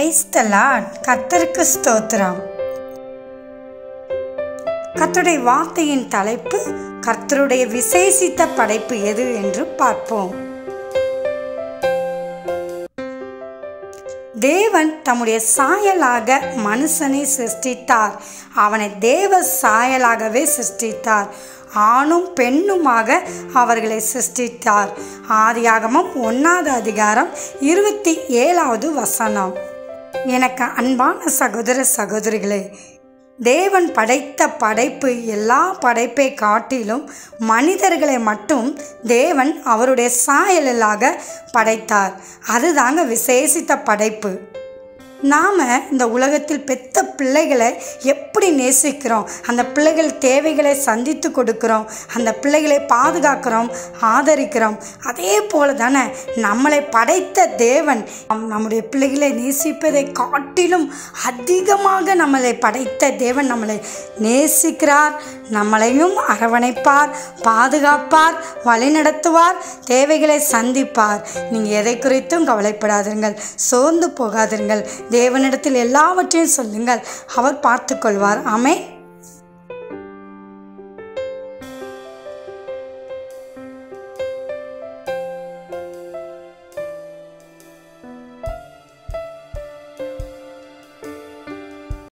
Praise the Lord. கர்த்தருக்கு ஸ்தோத்திரம். கர்த்தருடைய வார்த்தையின் தலைப்பு, கர்த்தருடைய விசேஷித்த படைப்பு எது என்று பார்ப்போம். தேவன் தம்முடைய சாயலாக மனுஷனை சிருஷ்டித்தார். அவனை தேவ சாயலாகவே சிருஷ்டித்தார். ஆணும் பெண்ணுமாக அவர்களை சிருஷ்டித்தார். ஆதியாகமம் 1வது அதிகாரம் 27வது வசனம். எனக்கு அன்பான சகோதர சகோதரிகளே, தேவன் படைத்த படைப்பு எல்லா படைப்பை காட்டிலும் மனிதர்களை மட்டும் தேவன் அவருடைய சாயலாக படைத்தார். அதுதாங்க விசேஷித்த படைப்பு. நாம் இந்த உலகத்தில் பெத்த பிள்ளைகளை எப்படி நேசிக்கிறோம், அந்த பிள்ளைகள் தேவைகளை சந்தித்து கொடுக்குறோம், அந்த பிள்ளைகளை பாதுகாக்கிறோம், ஆதரிக்கிறோம். அதே போல தானே நம்மளை படைத்த தேவன் நம்முடைய பிள்ளைகளை நேசிப்பதை காட்டிலும் அதிகமாக நம்மளை படைத்த தேவன் நம்மளை நேசிக்கிறார். நம்மளையும் அரவணைப்பார், பாதுகாப்பார், வழிநடத்துவார், தேவைகளை சந்திப்பார். நீங்கள் எதை குறித்தும் கவலைப்படாதீர்கள், சோர்ந்து போகாதீர்கள். தேவனிடத்தில் எல்லாவற்றையும் சொல்லுங்கள், அவர் பார்த்து கொள்வார். ஆமென்.